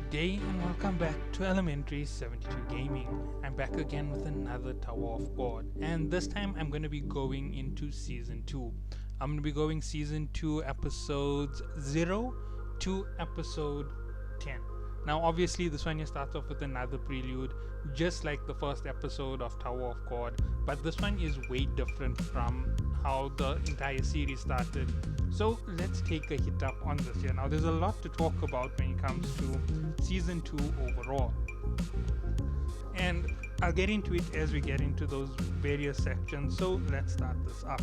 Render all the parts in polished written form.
Good day and welcome back to Elementary 72 Gaming. I'm back again with another Tower of God, and this time I'm going to be going into Season 2. I'm going to be going Season 2 episodes 0 to episode 10. Now obviously this one starts off with another prelude, just like the first episode of Tower of God, but this one is way different from how the entire series started. So let's take a hit up on this here. Now there's a lot to talk about when it comes to Season 2 overall, and I'll get into it as we get into those various sections. So let's start this up.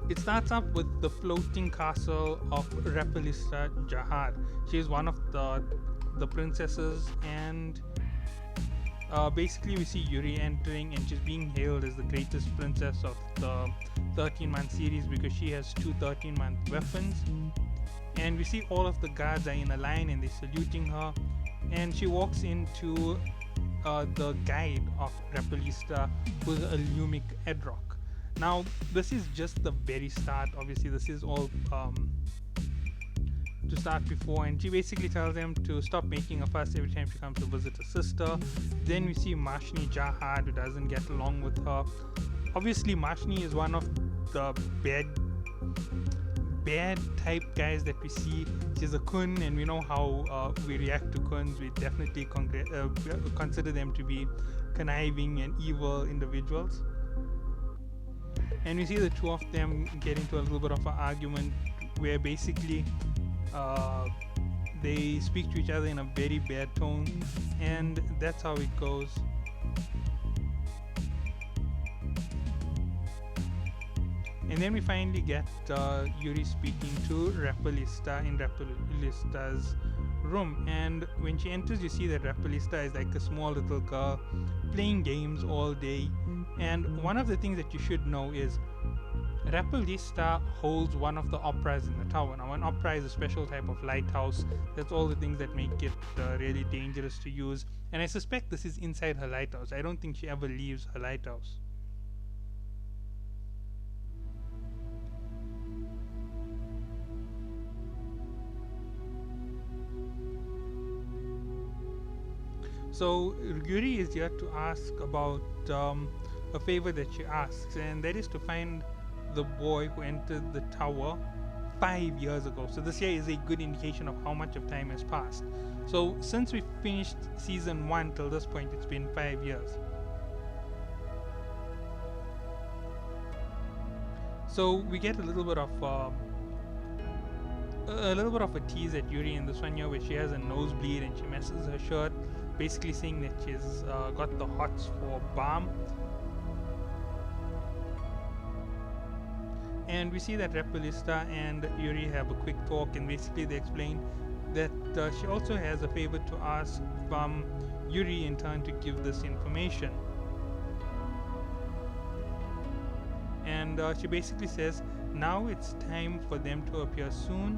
It starts up with the floating castle of Repelista Jahad. She is one of the princesses, and basically we see Yuri entering, and she's being hailed as the greatest princess of the 13-month series because she has two 13-month weapons. And we see all of the guards are in a line and they're saluting her, and she walks into the guide of Repelista, who's a Lumic Edrock. Now this is just the very start. Obviously this is all to start before, and she basically tells them to stop making a fuss every time she comes to visit her sister. Then we see Marshni Jahad, who doesn't get along with her. Obviously Marshni is one of the bad type guys that we see. She's a Kun, and we know how we react to Kuns. We definitely consider them to be conniving and evil individuals. And we see the two of them get into a little bit of an argument where basically they speak to each other in a very bad tone, and that's how it goes. And then we finally get Yuri speaking to Repelista in Repelista's room, and when she enters you see that Repelista is like a small little girl playing games all day. And one of the things that you should know is Repelista holds one of the operas in the tower. Now an opera is a special type of lighthouse. That's all the things that make it really dangerous to use, and I suspect this is inside her lighthouse. I don't think she ever leaves her lighthouse. So Yuri is here to ask about a favor that she asks, and that is to find the boy who entered the tower 5 years ago. So this here is a good indication of how much of time has passed. So since we finished season 1 till this point, it's been 5 years. So we get a little bit of a tease at Yuri in this one here, where she has a nosebleed and she messes her shirt, basically saying that she's got the hots for balm. And we see that Repelista and Yuri have a quick talk, and basically they explain that she also has a favor to ask from Yuri in turn to give this information. And she basically says now it's time for them to appear soon.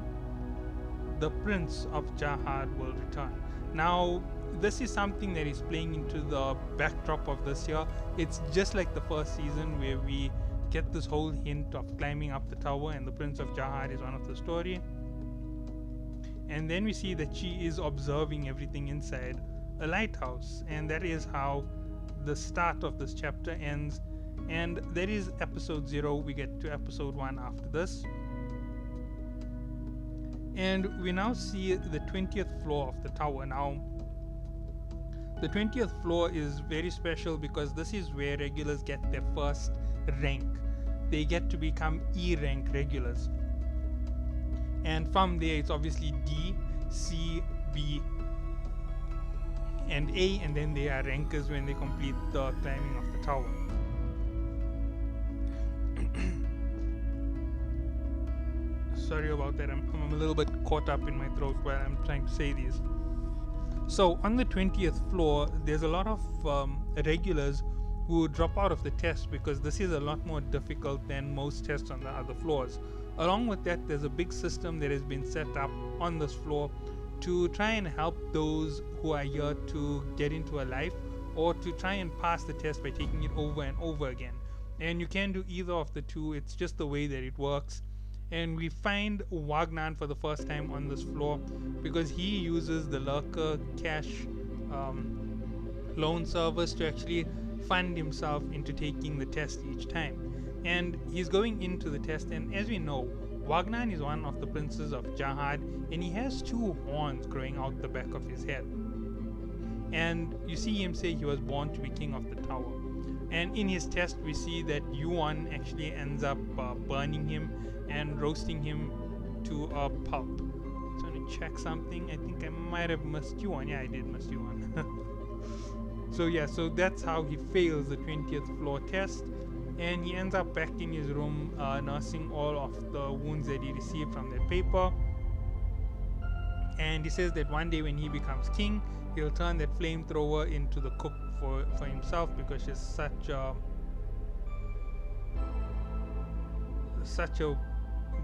The Prince of Jahad will return. Now this is something that is playing into the backdrop of this year. It's just like the first season where we get this whole hint of climbing up the tower, and the Prince of Jahad is one of the story. And then we see that she is observing everything inside a lighthouse, and that is how the start of this chapter ends. And that is episode 0. We get to episode 1 after this, and we now see the 20th floor of the tower. Now the 20th floor is very special because this is where regulars get their first rank. They get to become E rank regulars, and from there it's obviously D, C, B and A, and then they are rankers when they complete the climbing of the tower. Sorry about that, I'm a little bit caught up in my throat while I'm trying to say these. So on the 20th floor there's a lot of regulars who drop out of the test because this is a lot more difficult than most tests on the other floors. Along with that, there's a big system that has been set up on this floor to try and help those who are here to get into a life, or to try and pass the test by taking it over and over again. And you can do either of the two. It's just the way that it works. And we find Wagner for the first time on this floor because he uses the Lurker cash loan service to actually fund himself into taking the test each time. And he's going into the test, and as we know, Wagner is one of the princes of Jahad, and he has two horns growing out the back of his head. And you see him say he was born to be king of the tower. And in his test, we see that Yuan actually ends up burning him and roasting him to a pulp. So I'm going to check something. I think I might have missed Yuan. Yeah, I did miss Yuan. So yeah, so that's how he fails the 20th floor test. And he ends up back in his room nursing all of the wounds that he received from that paper. And he says that one day when he becomes king, he'll turn that flamethrower into the cook for himself, because she's such a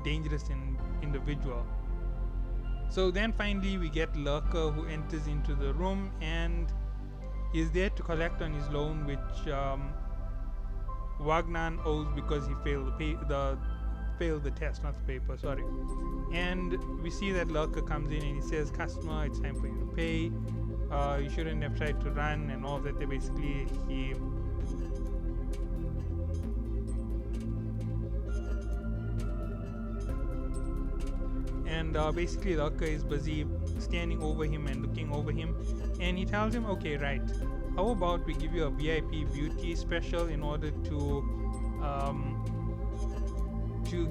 dangerous individual. So then finally we get Lurker, who enters into the room and is there to collect on his loan, which Wagner owes because he failed the test, not the paper, sorry. And we see that Lurker comes in and he says, "Customer, it's time for you to pay. You shouldn't have tried to run," and all that. Basically, he basically Lurker is busy standing over him and looking over him, and he tells him, "Okay, right. How about we give you a VIP beauty special in order to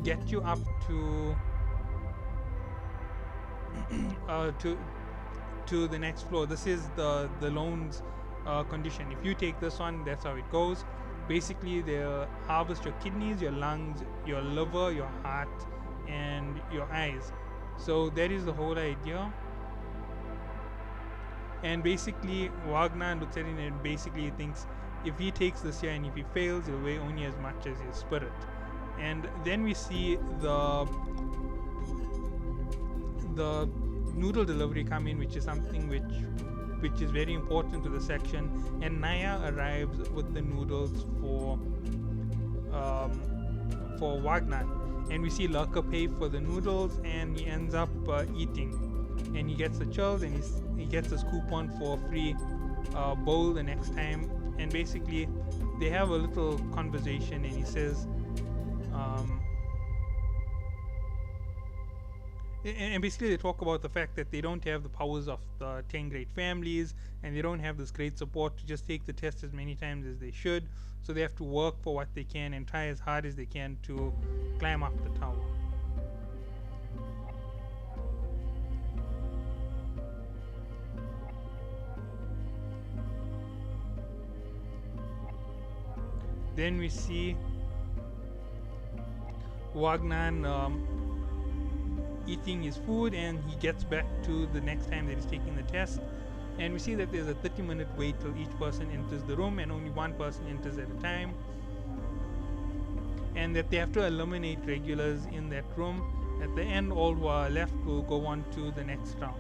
get you up to to the next floor. This is the loan's condition. If you take this one, that's how it goes. Basically, they'll harvest your kidneys, your lungs, your liver, your heart, and your eyes. So that is the whole idea." And basically, Wagner looks at it and basically thinks if he takes this here and if he fails, he'll weigh only as much as his spirit. And then we see the noodle delivery come in, which is something which is very important to the section. And Naya arrives with the noodles for Wagner, and we see Lurker pay for the noodles, and he ends up eating, and he gets the chills, and he gets a coupon for a free bowl the next time. And basically they have a little conversation, and he says and basically they talk about the fact that they don't have the powers of the 10 great families, and they don't have this great support to just take the test as many times as they should. So they have to work for what they can and try as hard as they can to climb up the tower. Then we see Wagner eating his food, and he gets back to the next time that he's taking the test. And we see that there's a 30-minute wait till each person enters the room, and only one person enters at a time. And that they have to eliminate regulars in that room. At the end, all who are left will go on to the next round.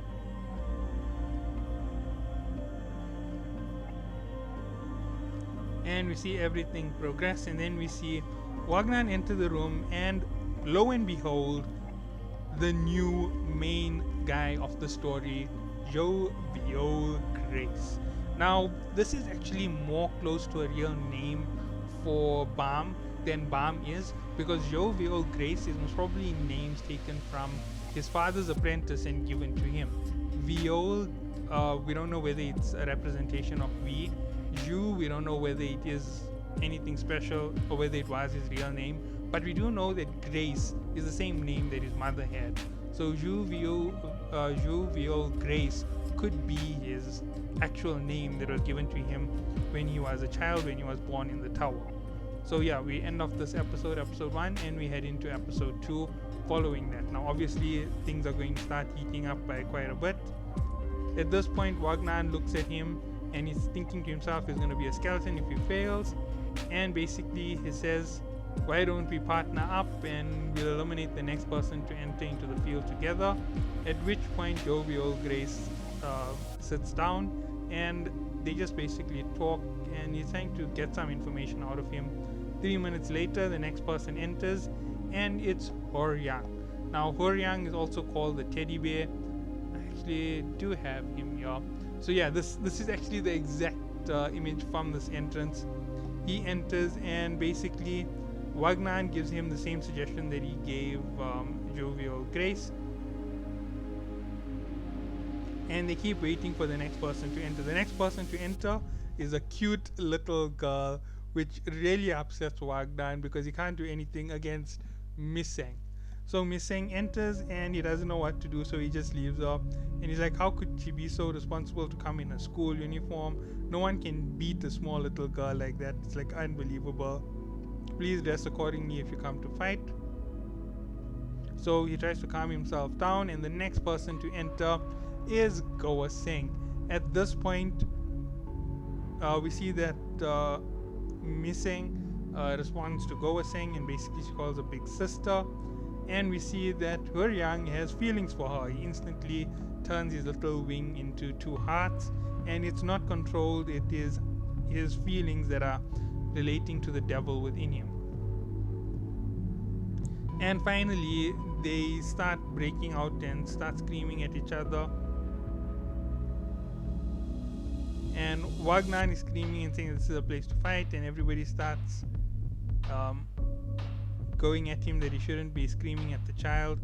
And we see everything progress, and then we see Wagner enter the room, and lo and behold, the new main guy of the story, Jovial Grace. Now, this is actually more close to a real name for Balm than Balm is, because Jovial Grace is most probably names taken from his father's apprentice and given to him. Viol, we don't know whether it's a representation of V. Ju, we don't know whether it is anything special or whether it was his real name, but we do know that Grace is the same name that his mother had. So Jovial Grace could be his actual name that was given to him when he was a child, when he was born in the tower. So yeah, we end off this episode 1, and we head into episode 2 following that. Now obviously things are going to start heating up by quite a bit. At this point, Wagner looks at him and he's thinking to himself, he's going to be a skeleton if he fails. And basically he says, why don't we partner up and we'll eliminate the next person to enter into the field together. At which point Jovial Grace sits down, and they just basically talk, and he's trying to get some information out of him. 3 minutes later, the next person enters, and it's Horyang. Now Horyang is also called the teddy bear. I actually do have him here. So yeah, this is actually the exact image from this entrance. He enters and basically Wagner gives him the same suggestion that he gave Jovial Grace. And they keep waiting for the next person to enter. The next person to enter is a cute little girl, which really upsets Wagner because he can't do anything against Miseng. So Miseng enters and he doesn't know what to do, so he just leaves her. And he's like, how could she be so responsible to come in a school uniform? No one can beat a small little girl like that. It's like unbelievable. Please dress accordingly if you come to fight. So he tries to calm himself down, and the next person to enter is Goa Singh. At this point, we see that Miseng responds to Goa Singh, and basically she calls her big sister. And we see that Horyang has feelings for her. He instantly turns his little wing into two hearts, and it's not controlled. It is his feelings that are relating to the devil within him. And finally, they start breaking out and start screaming at each other. And Wagner is screaming and saying this is a place to fight, and everybody starts going at him that he shouldn't be screaming at the child.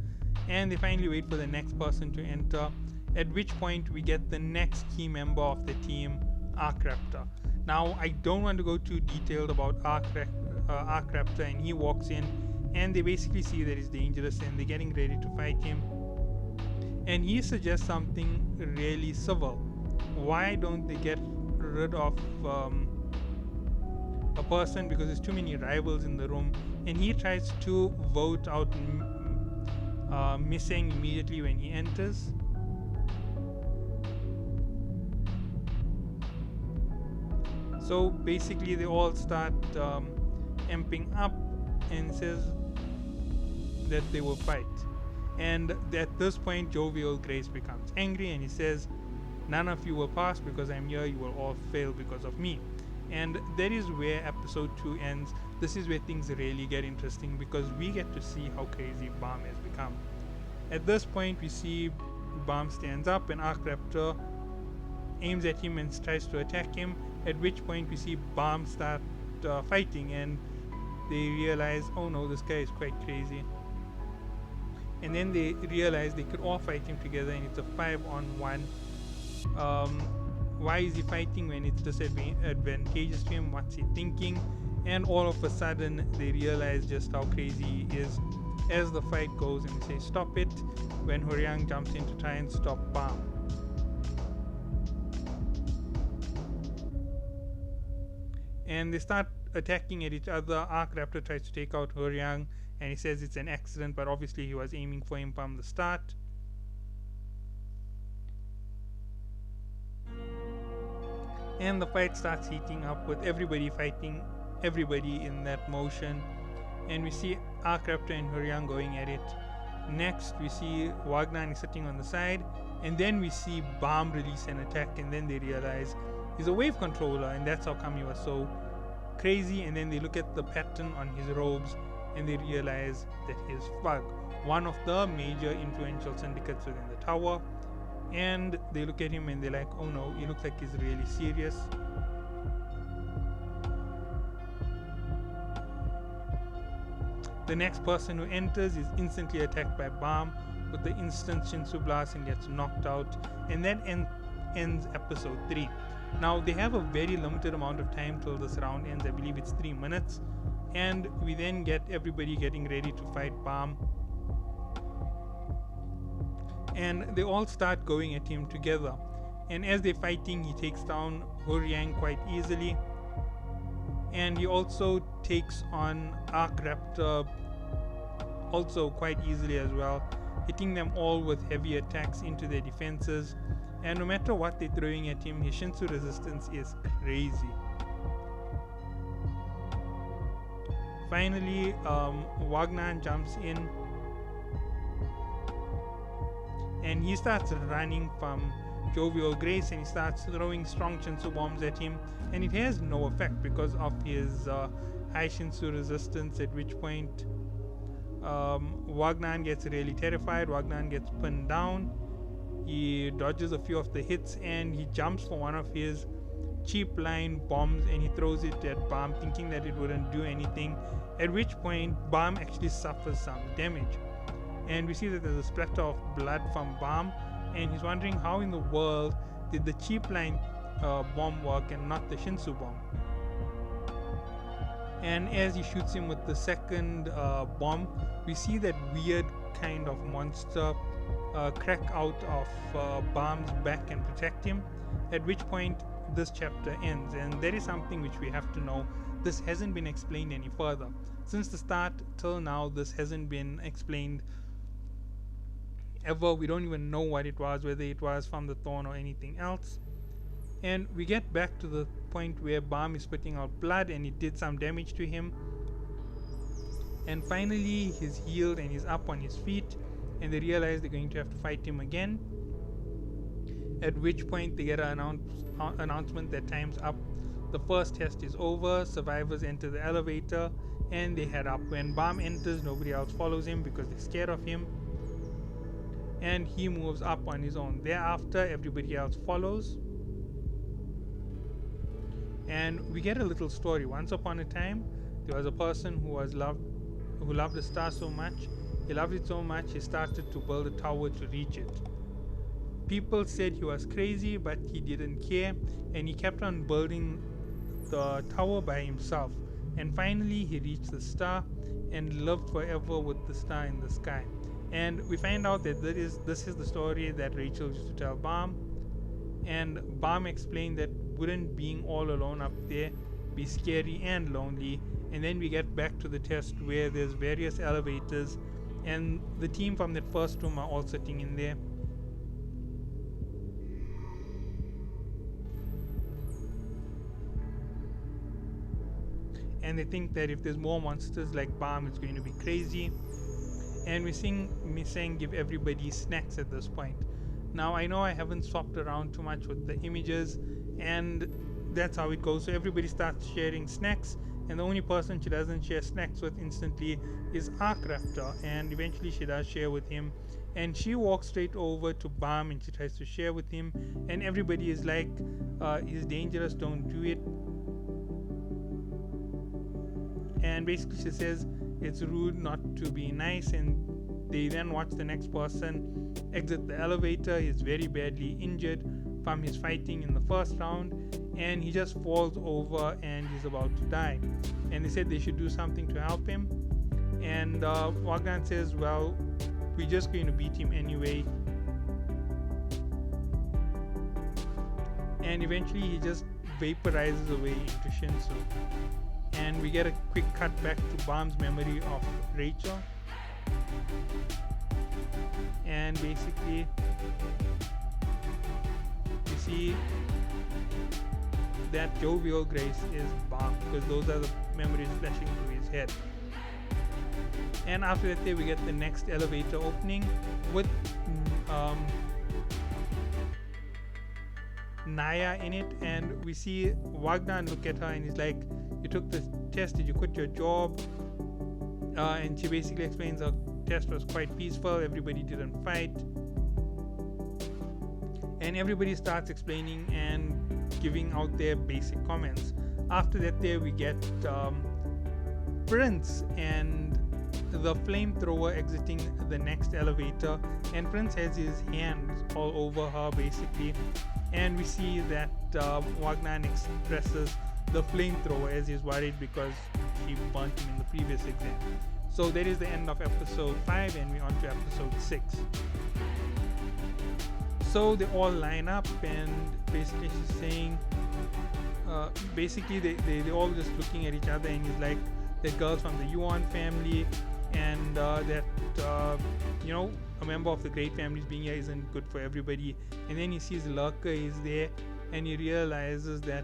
And they finally wait for the next person to enter, at which point we get the next key member of the team, Arkraptor. Now, I don't want to go too detailed about Arkraptor, and he walks in and they basically see that he's dangerous and they're getting ready to fight him. And he suggests something really civil. Why don't they get rid of a person, because there's too many rivals in the room? And he tries to vote out Miseng immediately when he enters. So basically they all start amping up and says that they will fight. And at this point Jovial Grace becomes angry and he says, none of you will pass because I'm here, you will all fail because of me. And that is where episode 2 ends. This is where things really get interesting because we get to see how crazy Bam has become. At this point we see Bam stands up and Arkraptor aims at him and tries to attack him, at which point we see Bam start fighting, and they realize, oh no, this guy is quite crazy. And then they realize they could all fight him together and it's a 5-on-1. Why is he fighting when it's disadvantageous to him? What's he thinking? And all of a sudden they realize just how crazy he is as the fight goes, and they say stop it when Horyang jumps in to try and stop Bam. And they start attacking at each other. Arkraptor tries to take out Horyang and he says it's an accident, but obviously he was aiming for him from the start. And the fight starts heating up with everybody fighting everybody in that motion. And we see Arkraptor and Horyang going at it. Next we see Wagner sitting on the side, and then we see Bam release an attack, and then they realize he's a wave controller, and that's how come he was so crazy. And then they look at the pattern on his robes and they realize that he's Fug, one of the major influential syndicates within the tower. And they look at him and they're like, oh no, he looks like he's really serious. The next person who enters is instantly attacked by Bam with the instant Shinsu Blast and gets knocked out, and that ends episode 3. Now they have a very limited amount of time till this round ends. I believe it's 3 minutes, and we then get everybody getting ready to fight Bam, and they all start going at him together. And as they're fighting, he takes down Horyang quite easily, and he also takes on Arkraptor also quite easily as well, hitting them all with heavy attacks into their defenses. And no matter what they're throwing at him, his Shinsu resistance is crazy. Finally, Wagner jumps in and he starts running from Jovial Grace, and he starts throwing strong Shinsu bombs at him, and it has no effect because of his high Shinsu resistance, at which point Wagner gets really terrified. Wagner gets pinned down. He dodges a few of the hits and he jumps for one of his cheap line bombs and he throws it at Bomb, thinking that it wouldn't do anything. At which point, Bomb actually suffers some damage. And we see that there's a splatter of blood from Bomb, and he's wondering how in the world did the cheap line bomb work and not the Shinsu bomb. And as he shoots him with the second bomb, we see that weird kind of monster crack out of Bomb's back and protect him, at which point this chapter ends. And there is something which we have to know. This hasn't been explained any further. Since the start till now, this hasn't been explained ever. We don't even know what it was, whether it was from the thorn or anything else. And we get back to the point where Bomb is spitting out blood and it did some damage to him. And finally he's healed and he's up on his feet, and they realize they're going to have to fight him again. At which point they get an announcement that time's up. The first test is over. Survivors enter the elevator and they head up. When Bomb enters, nobody else follows him because they're scared of him, and he moves up on his own. Thereafter, everybody else follows. And we get a little story. Once upon a time, there was a person who loved a star so much. He loved it so much, he started to build a tower to reach it. People said he was crazy, but he didn't care, and he kept on building the tower by himself. And finally, he reached the star and lived forever with the star in the sky. And we find out that this is the story that Rachel used to tell Bomb. And Bomb explained that wouldn't being all alone up there be scary and lonely. And then we get back to the test where there's various elevators, and the team from that first room are all sitting in there. And they think that if there's more monsters like Bomb, it's going to be crazy. And we're seeing Miseng give everybody snacks at this point. Now I know I haven't swapped around too much with the images, and that's how it goes. So everybody starts sharing snacks, and the only person she doesn't share snacks with instantly is Arkrafter, and eventually she does share with him, and she walks straight over to Bomb and she tries to share with him, and everybody is like, he's dangerous, don't do it. And basically she says it's rude not to be nice, and they then watch the next person exit the elevator. He's very badly injured from his fighting in the first round, and he just falls over and he's about to die. And they said they should do something to help him, and Wagner says, well, we're just going to beat him anyway. And eventually he just vaporizes away into Shinsu. And we get a quick cut back to Bomb's memory of Rachel. And basically you see that Jovial Grace is Bomb, because those are the memories flashing through his head. And after that day we get the next elevator opening with Naya in it, and we see Wagner look at her and he's like, you took the test, did you quit your job? And she basically explains her test was quite peaceful, everybody didn't fight, and everybody starts explaining and giving out their basic comments. After that day we get Prince and the flamethrower exiting the next elevator, and Prince has his hands all over her basically, and we see that Wagner expresses the flamethrower as he's worried because she burnt him in the previous exam. So that is the end of episode 5, and we're on to episode 6. So they all line up, and basically she's saying, basically they're all just looking at each other, and he's like, the girls from the Yuan family, and that you know, a member of the great families being here isn't good for everybody. And then he sees Lurker is there, and he realizes that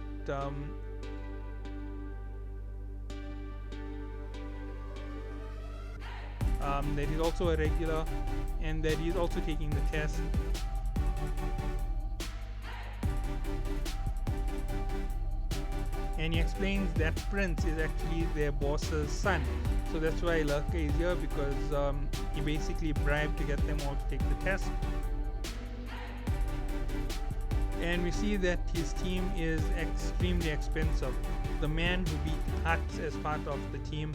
that he's also a regular, and that he's also taking the test. And he explains that Prince is actually their boss's son. So that's why Lurker is here, because he basically bribed to get them all to take the test. And we see that his team is extremely expensive. The man who beat Huts as part of the team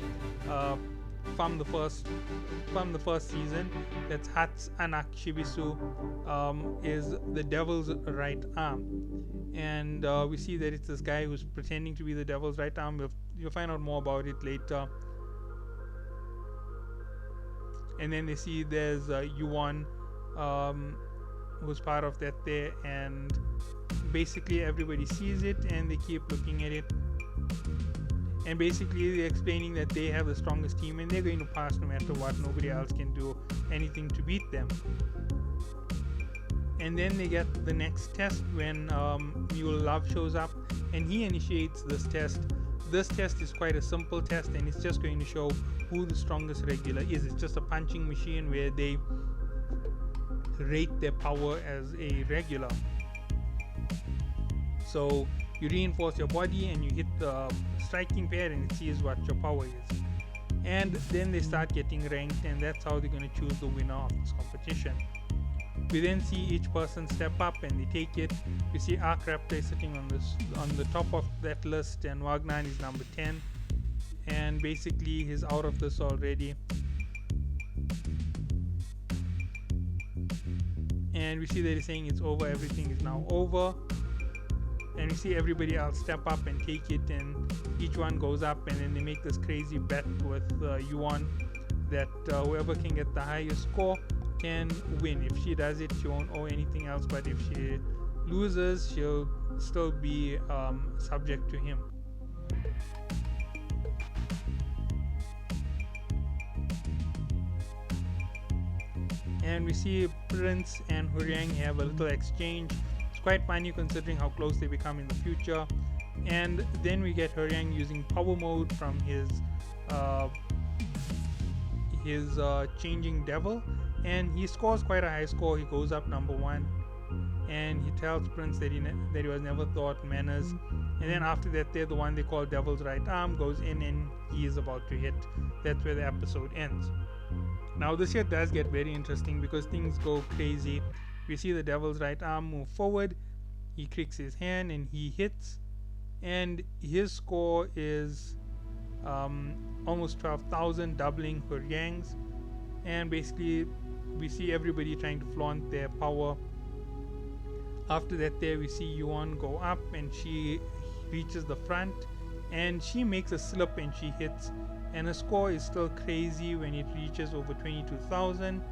from the first season, that's Huts Anak Shibisu, is the Devil's right arm. And we see that it's this guy who's pretending to be the Devil's right arm. You'll find out more about it later. And then they see there's Yuan, who's part of that there, and basically everybody sees it and they keep looking at it, and basically they're explaining that they have the strongest team and they're going to pass no matter what. Nobody else can do anything to beat them. And then they get the next test when Mule Love shows up, and he initiates this test. This test is quite a simple test, and it's just going to show who the strongest regular is. It's just a punching machine where they rate their power as a regular. So you reinforce your body and you hit the striking pair and it sees what your power is. And then they start getting ranked, and that's how they're going to choose the winner of this competition. We then see each person step up and they take it. We see Arc Raptor sitting on the top of that list, and Wagner is number 10. And basically he's out of this already. And we see that he's saying it's over, everything is now over. And we see everybody else step up and take it, and each one goes up, and then they make this crazy bet with Yuan that whoever can get the highest score can win. If she does it, she won't owe anything else, but if she loses, she'll still be subject to him. And we see Prince and Huriang have a little exchange. It's quite funny considering how close they become in the future. And then we get Huriang using power mode from his changing devil, and he scores quite a high score. He goes up number 1, and he tells Prince that he was never taught manners. And then after that, the one they call Devil's Right Arm goes in, and he is about to hit. That's where the episode ends. Now this here does get very interesting because things go crazy. We see the Devil's Right Arm move forward, he clicks his hand and he hits, and his score is almost 12,000, doubling Huriang's. And basically we see everybody trying to flaunt their power. After that, we see Yuan go up, and she reaches the front and she makes a slip and she hits, and her score is still crazy when it reaches over 22,000.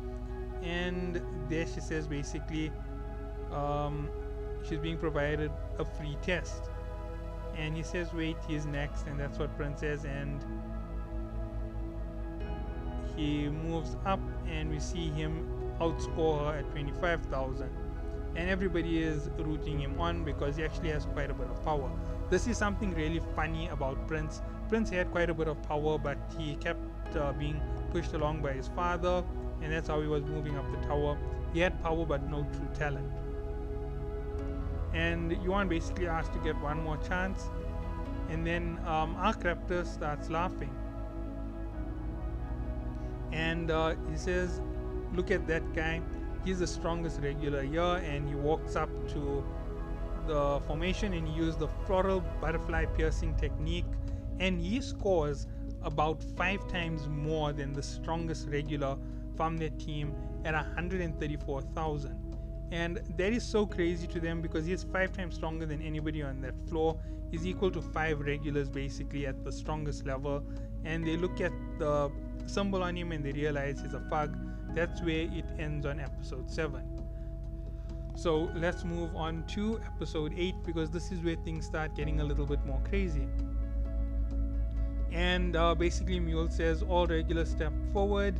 And there she says basically she's being provided a free test, and he says wait, he's next, and that's what Prince says, and he moves up and we see him outscore her at 25,000, and everybody is rooting him on because he actually has quite a bit of power. This is something really funny about Prince. Prince had quite a bit of power, but he kept being pushed along by his father, and that's how he was moving up the tower. He had power but no true talent. And Yuan basically asked to get one more chance, and then Arc Raptor starts laughing. And he says, look at that guy, he's the strongest regular here. And he walks up to the formation and he used the floral butterfly piercing technique, and he scores about 5 times more than the strongest regular from their team at 134,000. And that is so crazy to them because he is 5 times stronger than anybody on that floor. He's equal to 5 regulars basically at the strongest level, and they look at the symbol on him and they realize he's a Fug. That's where it ends on episode 7. So let's move on to episode 8, because this is where things start getting a little bit more crazy. And basically Mule says all regulars step forward,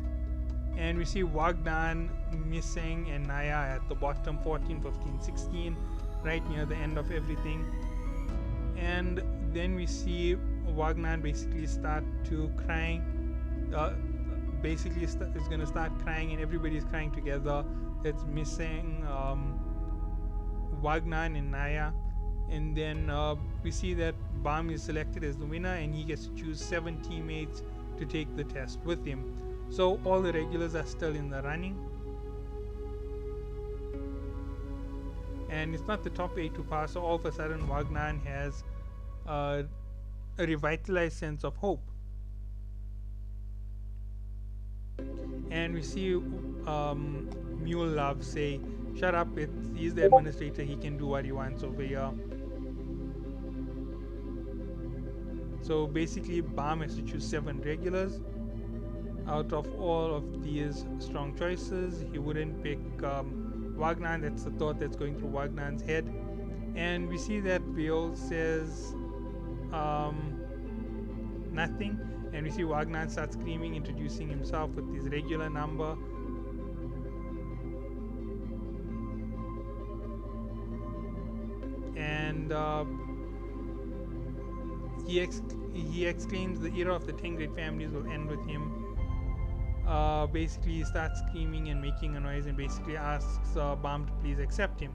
and we see Wagdan, Missing and Naya at the bottom, 14, 15, 16, right near the end of everything. And then we see Wagnan basically start to crying. Basically is going to start crying, and everybody's crying together. That's Missing, Wagnan and Naya. And then we see that Bam is selected as the winner, and he gets to choose 7 teammates to take the test with him. So all the regulars are still in the running, and it's not the top 8 to pass. So all of a sudden Wagner has a revitalized sense of hope, and we see Mule Love say, "Shut up! He's the administrator. He can do what he wants over here." So basically, Bam has to choose 7 regulars. Out of all of these strong choices, he wouldn't pick Wagner. That's the thought that's going through Wagner's head. And we see that Viol says nothing. And we see Wagner start screaming, introducing himself with his regular number. And he exclaims the era of the 10 great families will end with him. Basically, he starts screaming and making a noise, and basically asks Bam to please accept him.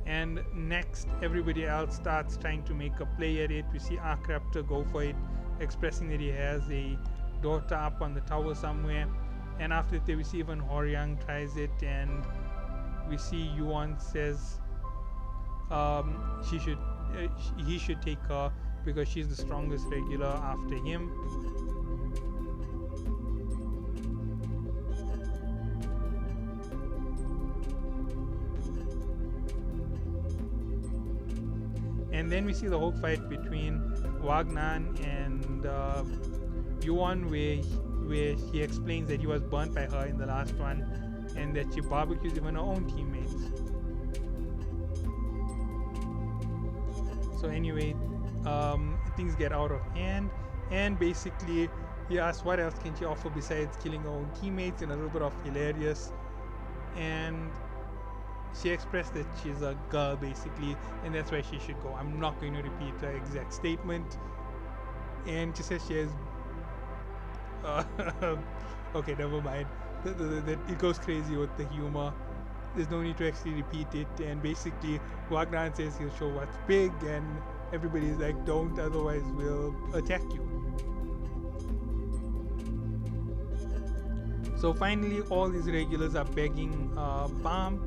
And next, everybody else starts trying to make a play at it. We see Arkraptor go for it, expressing that he has a daughter up on the tower somewhere. And after that, we see even Horyang tries it, and we see Yuan says he should take her because she's the strongest regular after him. And then we see the whole fight between Wagner and Yuan, where he explains that he was burnt by her in the last one, and that she barbecues even her own teammates. So anyway, things get out of hand, and basically he asks what else can she offer besides killing her own teammates, in a little bit of hilarious. And she expressed that she's a girl basically, and that's why she should go. I'm not going to repeat her exact statement. And she says she has okay, never mind. It goes crazy with the humor. There's no need to actually repeat it. And basically Wagner says he'll show what's big, and everybody's like, don't, otherwise we'll attack you. So finally all these regulars are begging Bam,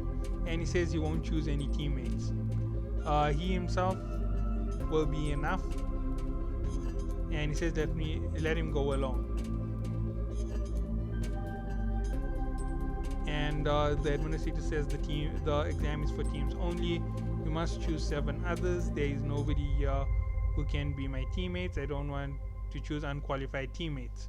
and he says he won't choose any teammates. He himself will be enough, and he says let him go alone. And the administrator says the exam is for teams only. You must choose 7 others. There is nobody here who can be my teammates. I don't want to choose unqualified teammates.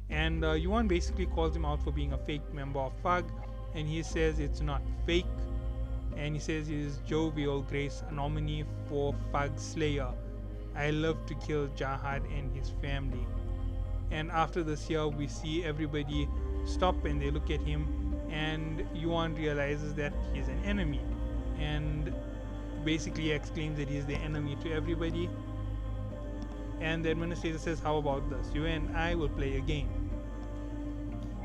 And Yuan basically calls him out for being a fake member of FUG, and he says it's not fake. And he says he is Jovial Grace, a nominee for FUG Slayer. I love to kill Jahad and his family. And after this here, we see everybody stop and they look at him, and Yuan realizes that he's an enemy, and basically exclaims that he's the enemy to everybody. And the administrator says, how about this? You and I will play a game.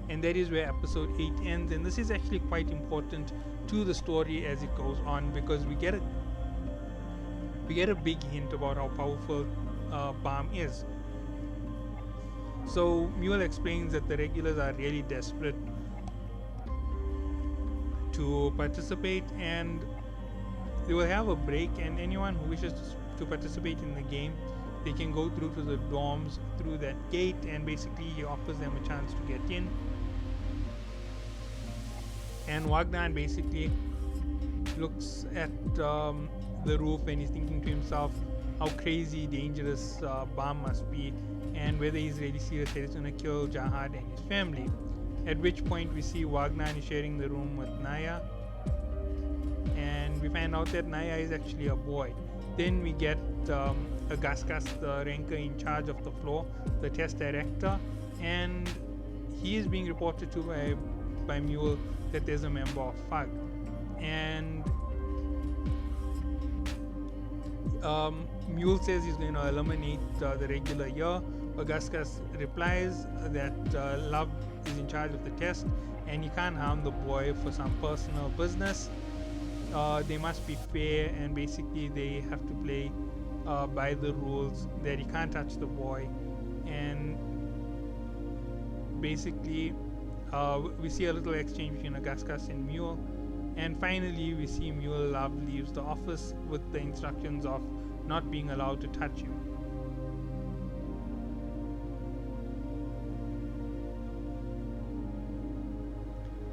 And that is where episode 8 ends, and this is actually quite important to the story as it goes on, because we get a big hint about how powerful Bam is. So Mule explains that the regulars are really desperate to participate, and they will have a break, and anyone who wishes to participate in the game, they can go through to the dorms through that gate, and basically he offers them a chance to get in. And Wagner basically looks at the roof, and he's thinking to himself how crazy dangerous Bam must be, and whether he's really serious that he's going to kill Jahad and his family. At which point we see Wagner is sharing the room with Naya, and we find out that Naya is actually a boy. Then we get Agaskas, the ranker in charge of the floor, the test director, and he is being reported to by Mule that there's a member of FUG. And Mule says he's going to eliminate the regular here, Augustus replies that Love is in charge of the test and he can't harm the boy for some personal business. They must be fair, and basically they have to play by the rules that he can't touch the boy. And basically we see a little exchange between Augustus and Mule, and finally we see Mule Love leaves the office with the instructions of not being allowed to touch him.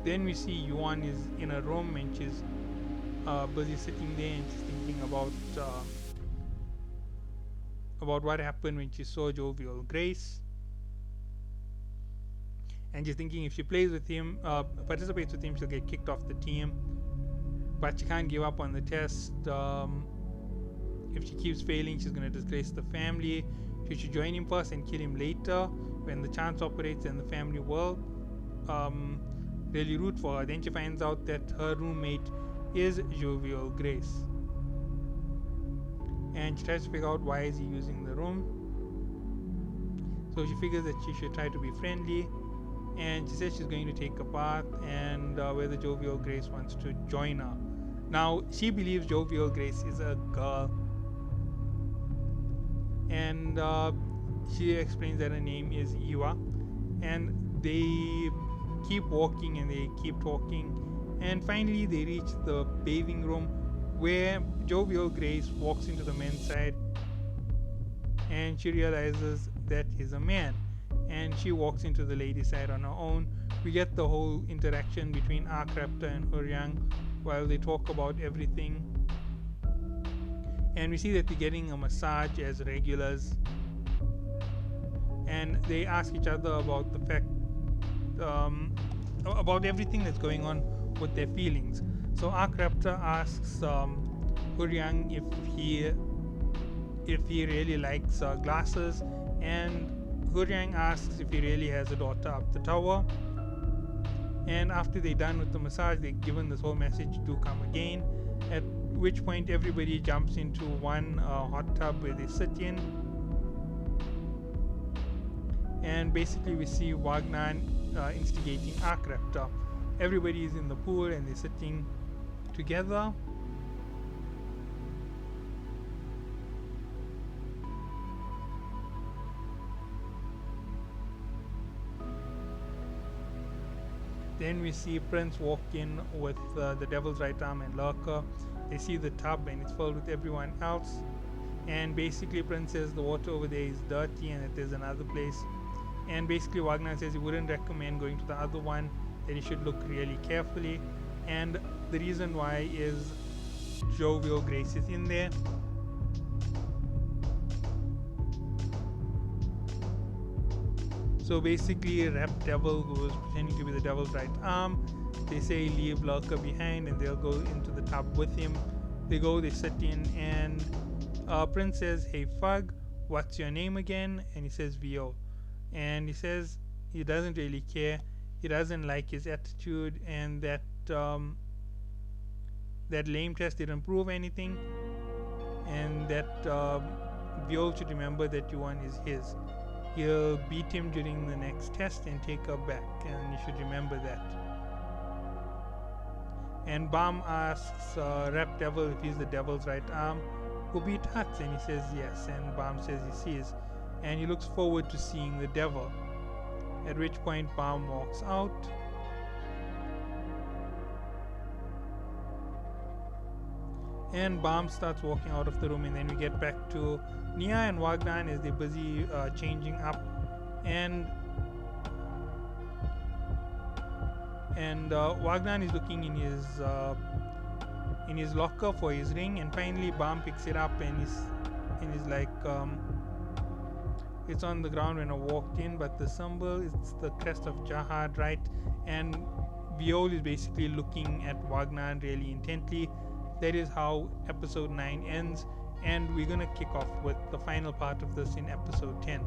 Then we see Yuan is in a room and she's busy sitting there and she's thinking about what happened when she saw Jovial Grace. And she's thinking if she plays with him, participates with him, she'll get kicked off the team. But she can't give up on the test. If she keeps failing, she's going to disgrace the family. Should she join him first and kill him later when the chance operates and the family will really root for her? Then she finds out that her roommate is Jovial Grace. And she tries to figure out why is he using the room. So she figures that she should try to be friendly. And she says she's going to take a bath, and whether Jovial Grace wants to join her. Now, she believes Jovial Grace is a girl. And she explains that her name is Iwa. And they keep walking and they keep talking. And finally, they reach the bathing room where Jovial Grace walks into the men's side. And she realizes that he's a man. And she walks into the ladies' side on her own. We get the whole interaction between Arkraptor and Huryang while they talk about everything. And we see that they're getting a massage as regulars. And they ask each other about the fact, about everything that's going on with their feelings. So Arkraptor asks Huryang if he really likes glasses, and Huryang asks if he really has a daughter up the tower. And after they're done with the massage, they're given this whole message to come again, at which point everybody jumps into one hot tub where they sit in. And basically we see Wagner instigating Arkraptor. Everybody is in the pool and they're sitting together. Then we see Prince walk in with the Devil's Right Arm and Lurker. They see the tub and it's filled with everyone else. And basically Prince says the water over there is dirty and that there's another place. And basically Wagner says he wouldn't recommend going to the other one, that he should look really carefully. And the reason why is Jovial Grace is in there. So basically Rap Devil, who is pretending to be the Devil's Right Arm, they say leave Lurker behind and they'll go into the tub with him. They go, they sit in, and Prince says, "Hey Fug, what's your name again?" And he says Vio. And he says he doesn't really care. He doesn't like his attitude, and that that lame test didn't prove anything, and that Vio should remember that Yuan is his. He'll beat him during the next test and take her back, and you should remember that. And Bam asks Rap Devil if he's the Devil's Right Arm who beat Huts, and he says yes, and Bam says he sees, and he looks forward to seeing the devil. At which point Bam walks out. And Bam starts walking out of the room, and then we get back to Nia and Wagner as they're busy changing up, and Wagner is looking in his locker for his ring, and finally Bam picks it up and he's like, it's on the ground when I walked in, but the symbol is the crest of Jahad, right? And Viol is basically looking at Wagner really intently. That is how episode 9 ends, and we're gonna kick off with the final part of this in episode 10.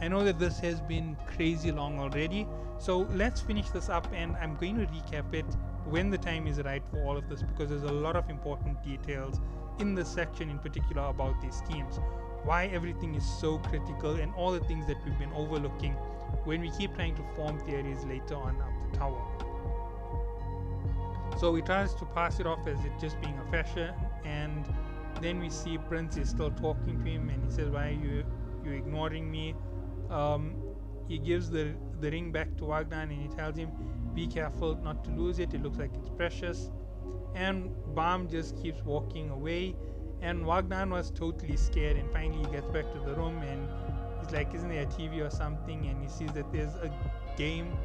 I know that this has been crazy long already, so let's finish this up, and I'm going to recap it when the time is right for all of this, because there's a lot of important details in this section in particular about these teams. why everything is so critical and all the things that we've been overlooking when we keep trying to form theories later on up the tower. So he tries to pass it off as it just being a fashion, and then we see Prince is still talking to him, and he says, why are you ignoring me? He gives the ring back to Wagner, and he tells him, be careful not to lose it, it looks like it's precious. And Bam just keeps walking away, and Wagner was totally scared, and finally he gets back to the room and he's like, isn't there a TV or something? And he sees that there's a game,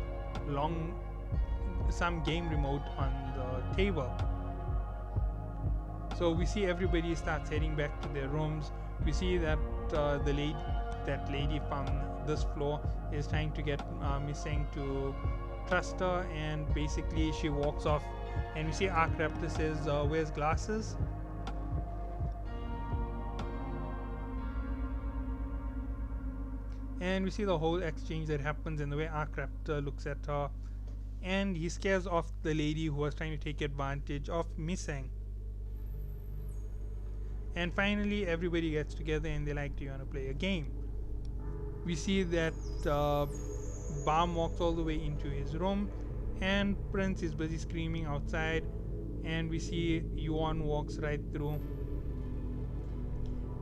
some game remote on the table. So we see everybody starts heading back to their rooms. We see that that lady from this floor is trying to get Missing to trust her, and basically she walks off, and we see Arkraptor says, where's glasses? And we see the whole exchange that happens and the way Arkraptor looks at her, and he scares off the lady who was trying to take advantage of Missing. And finally everybody gets together and they're like, do you want to play a game? We see that Bam walks all the way into his room, and Prince is busy screaming outside, and we see Yuan walks right through,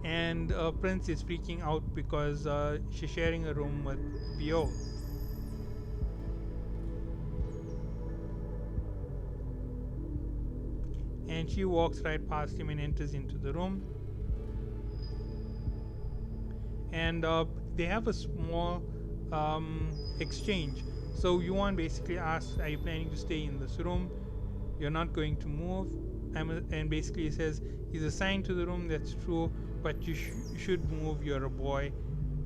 and Prince is freaking out because she's sharing a room with Vio. And she walks right past him and enters into the room, and they have a small exchange. So Yuan basically asks, are you planning to stay in this room? You're not going to move? And basically he says, he's assigned to the room, that's true, but you should move, you're a boy.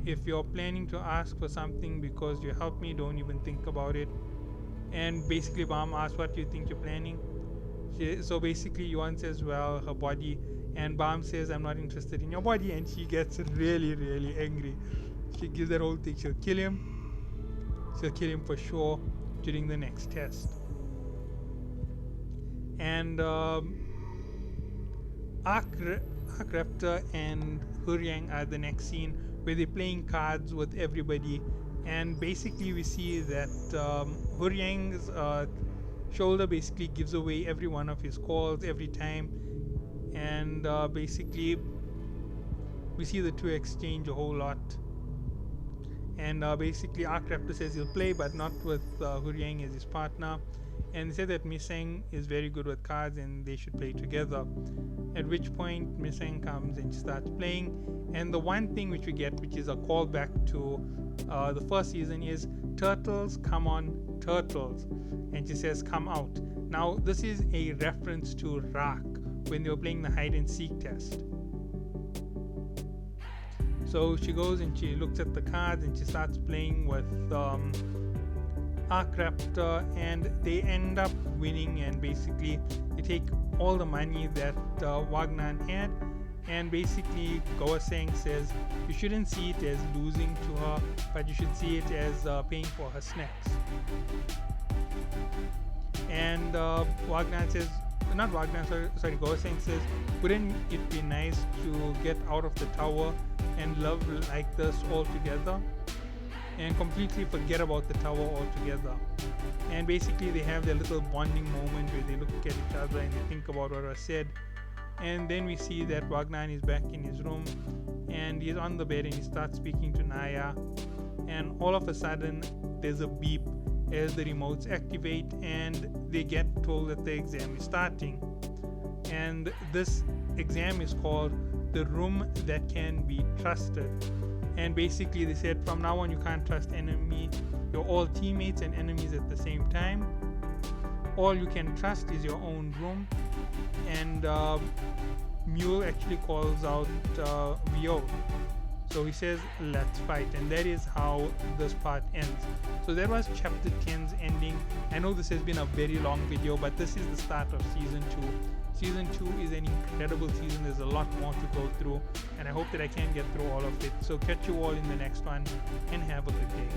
If you're planning to ask for something because you helped me, don't even think about it. And basically Bam asks, what do you think you're planning? So basically Yuan says, well, her body, and Bam says, I'm not interested in your body, and she gets really, really angry. She gives that whole thing, she'll kill him for sure during the next test. And Arkraptor and Huriang are the next scene, where they're playing cards with everybody, and basically we see that Huriang's shoulder basically gives away every one of his calls every time, and basically we see the two exchange a whole lot. And basically Arkraptor says he'll play, but not with Huriang as his partner, and they say that Missing is very good with cards and they should play together. At which point Missing comes and she starts playing, and the one thing which we get, which is a callback to the first season, is turtles, come on turtles, and she says come out. Now this is a reference to Rak when they were playing the hide and seek test. So she goes and she looks at the cards and she starts playing with Arkraptor, and they end up winning, and basically they take all the money that Wagner had, and basically Gawaseng says you shouldn't see it as losing to her, but you should see it as paying for her snacks. And Wagner says, not Wagner, sorry, Gawaseng says, wouldn't it be nice to get out of the tower and love like this all together and completely forget about the tower altogether? And basically they have their little bonding moment where they look at each other and they think about what was said. And then we see that Wagner is back in his room and he's on the bed and he starts speaking to Naya, and all of a sudden there's a beep as the remotes activate and they get told that the exam is starting. And this exam is called the room that can be trusted, and basically they said from now on you can't trust enemy, you're all teammates and enemies at the same time. All you can trust is your own room. And Mule actually calls out Vio, so he says let's fight, and that is how this part ends. So that was chapter 10's ending. I know this has been a very long video, but this is the start of season 2. Season 2 is an incredible season. There's a lot more to go through, and I hope that I can get through all of it. So catch you all in the next one, and have a good day.